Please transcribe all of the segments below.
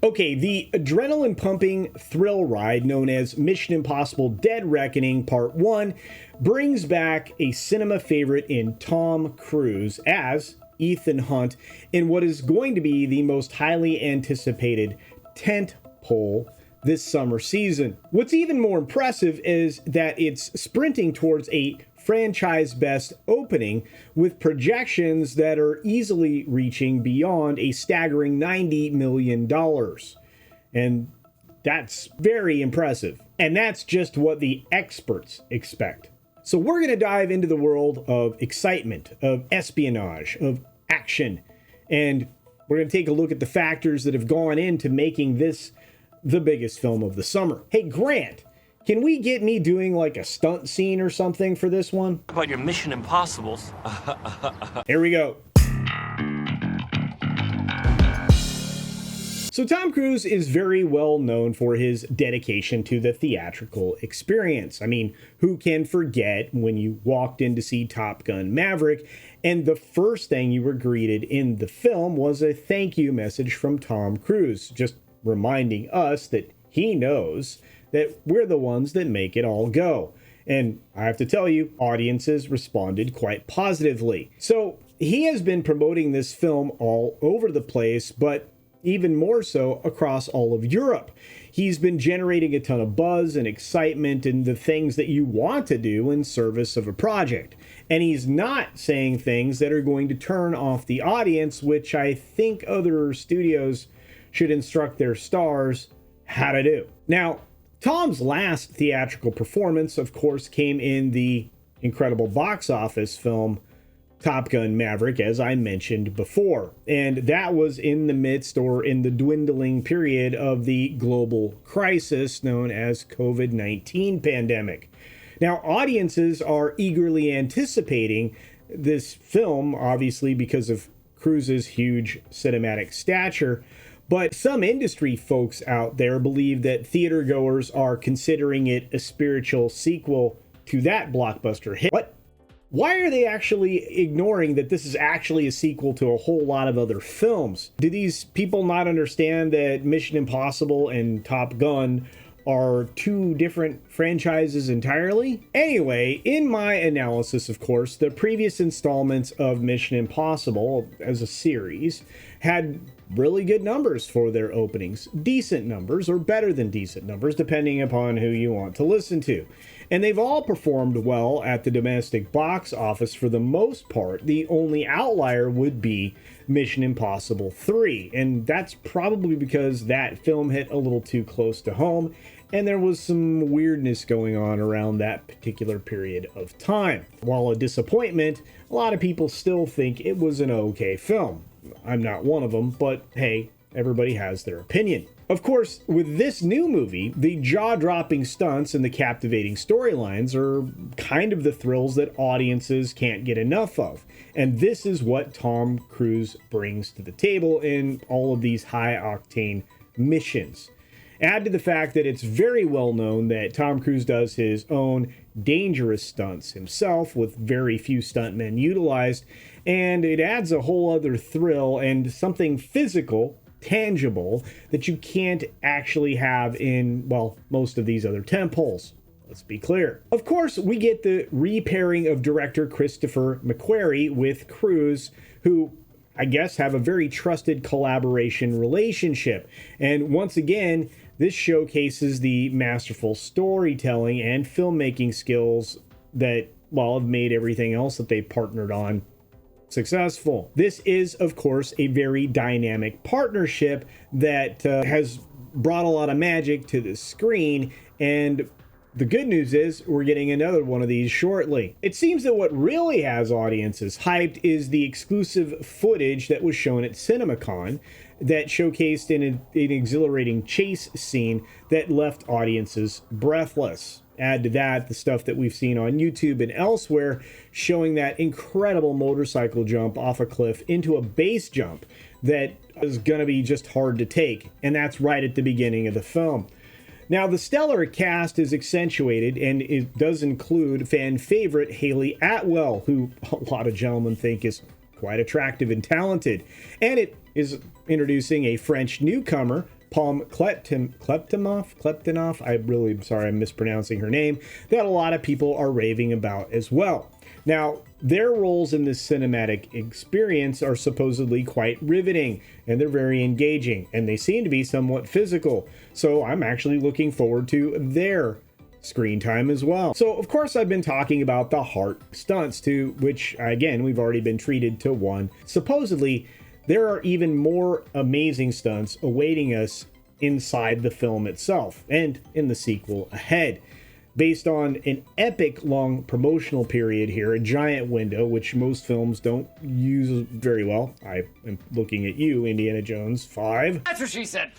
Okay, the adrenaline-pumping thrill ride known as Mission Impossible Dead Reckoning Part 1 brings back a cinema favorite in Tom Cruise as Ethan Hunt in what is going to be the most highly anticipated tentpole this summer season. What's even more impressive is that it's sprinting towards a franchise best opening with projections that are easily reaching beyond a staggering $90 million. And that's very impressive. And that's just what the experts expect. So we're going to dive into the world of excitement, of espionage, of action, and we're going to take a look at the factors that have gone into making this the biggest film of the summer. Hey, Grant, can we get me doing like a stunt scene or something for this one? How about your Mission Impossibles? Here we go. So Tom Cruise is very well known for his dedication to the theatrical experience. I mean, who can forget when you walked in to see Top Gun Maverick and the first thing you were greeted in the film was a thank you message from Tom Cruise, just reminding us that he knows that we're the ones that make it all go. And I have to tell you, audiences responded quite positively. So he has been promoting this film all over the place, but even more so across all of Europe. He's been generating a ton of buzz and excitement and the things that you want to do in service of a project. And he's not saying things that are going to turn off the audience, which I think other studios should instruct their stars how to do. Now, Tom's last theatrical performance, of course, came in the incredible box office film Top Gun Maverick, as I mentioned before. And that was in the midst or in the dwindling period of the global crisis known as COVID-19 pandemic. Now, audiences are eagerly anticipating this film, obviously because of Cruise's huge cinematic stature. But some industry folks out there believe that theater goers are considering it a spiritual sequel to that blockbuster hit. What? Why are they actually ignoring that this is actually a sequel to a whole lot of other films? Do these people not understand that Mission Impossible and Top Gun are two different franchises entirely? Anyway, in my analysis, of course, the previous installments of Mission Impossible as a series had really good numbers for their openings. Decent numbers, or better than decent numbers, depending upon who you want to listen to. And they've all performed well at the domestic box office for the most part. The only outlier would be Mission Impossible 3. And that's probably because that film hit a little too close to home and there was some weirdness going on around that particular period of time. While a disappointment, a lot of people still think it was an okay film. I'm not one of them, but hey, everybody has their opinion. Of course, with this new movie, the jaw-dropping stunts and the captivating storylines are kind of the thrills that audiences can't get enough of. And this is what Tom Cruise brings to the table in all of these high-octane missions. Add to the fact that it's very well known that Tom Cruise does his own dangerous stunts himself with very few stuntmen utilized, and it adds a whole other thrill and something physical, tangible, that you can't actually have in, well, most of these other tentpoles. Let's be clear. Of course, we get the repairing of director Christopher McQuarrie with Cruise, who I guess have a very trusted collaboration relationship. And once again, this showcases the masterful storytelling and filmmaking skills that, well, have made everything else that they partnered on successful. This is, of course, a very dynamic partnership that has brought a lot of magic to the screen, and the good news is we're getting another one of these shortly. It seems that what really has audiences hyped is the exclusive footage that was shown at CinemaCon that showcased an exhilarating chase scene that left audiences breathless. Add to that the stuff that we've seen on YouTube and elsewhere showing that incredible motorcycle jump off a cliff into a base jump that is going to be just hard to take, and that's right at the beginning of the film. Now, the stellar cast is accentuated, and it does include fan favorite Haley Atwell, who a lot of gentlemen think is quite attractive and talented. And it is introducing a French newcomer, Palm Kleptinoff. I'm really sorry, I'm mispronouncing her name, that a lot of people are raving about as well. Now, their roles in this cinematic experience are supposedly quite riveting, and they're very engaging, and they seem to be somewhat physical. So I'm actually looking forward to their screen time as well. So of course I've been talking about the heart stunts, to which again we've already been treated to one. Supposedly there are even more amazing stunts awaiting us inside the film itself and in the sequel ahead, based on an epic long promotional period here, a giant window which most films don't use very well. I am looking at you, Indiana Jones 5. That's what she said.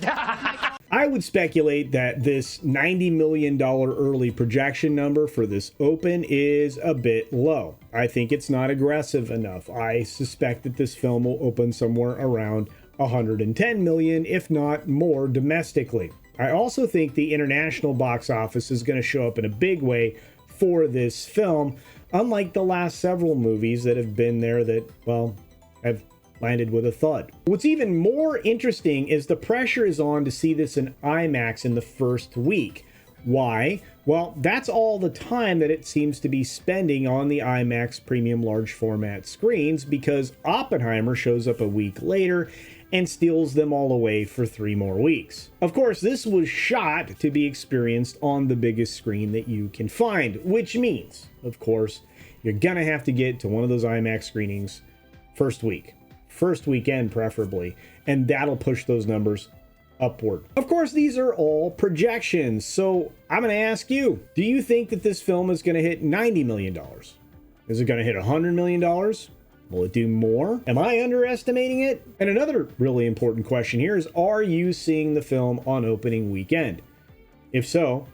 I would speculate that this $90 million early projection number for this open is a bit low. I think it's not aggressive enough. I suspect that this film will open somewhere around 110 million, if not more, domestically. I also think the international box office is going to show up in a big way for this film, unlike the last several movies that have been there that, well, have landed with a thud. What's even more interesting is the pressure is on to see this in IMAX in the first week. Why? Well, that's all the time that it seems to be spending on the IMAX premium large format screens, because Oppenheimer shows up a week later and steals them all away for 3 more weeks. Of course, this was shot to be experienced on the biggest screen that you can find, which means, of course, you're gonna have to get to one of those IMAX screenings first weekend preferably, and that'll push those numbers upward. Of course, these are all projections, so I'm going to ask you, do you think that this film is going to hit $90 million? Is it going to hit $100 million? Will it do more? Am I underestimating it? And another really important question here is, are you seeing the film on opening weekend? If so,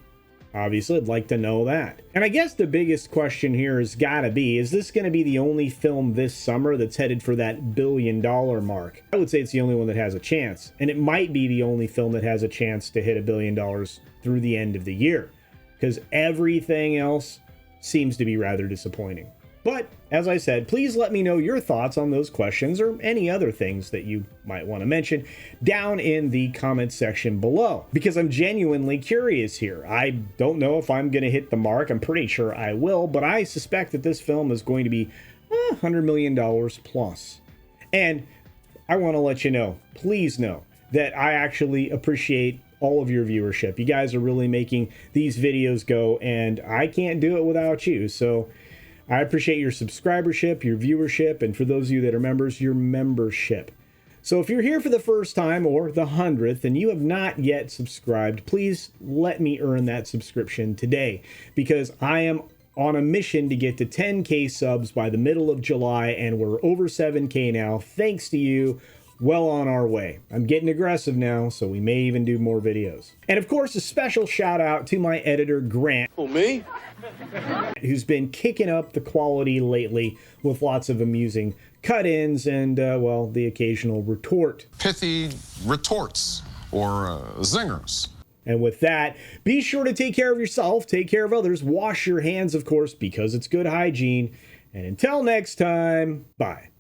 obviously, I'd like to know that. And I guess the biggest question here has got to be, is this going to be the only film this summer that's headed for that $1 billion mark? I would say it's the only one that has a chance. And it might be the only film that has a chance to hit $1 billion through the end of the year, because everything else seems to be rather disappointing. But as I said, please let me know your thoughts on those questions or any other things that you might want to mention down in the comment section below, because I'm genuinely curious here. I don't know if I'm going to hit the mark. I'm pretty sure I will, but I suspect that this film is going to be $100 million plus. And I want to let you know, please know, that I actually appreciate all of your viewership. You guys are really making these videos go, and I can't do it without you. So I appreciate your subscribership, your viewership, and for those of you that are members, your membership. So if you're here for the first time or the 100th and you have not yet subscribed, please let me earn that subscription today, because I am on a mission to get to 10K subs by the middle of July, and we're over 7K now, thanks to you. Well on our way. I'm getting aggressive now, so we may even do more videos. And of course, a special shout out to my editor, Grant. Oh, me? Who's been kicking up the quality lately with lots of amusing cut-ins and, well, the occasional retort. Pithy retorts or zingers. And with that, be sure to take care of yourself, take care of others, wash your hands, of course, because it's good hygiene. And until next time, bye.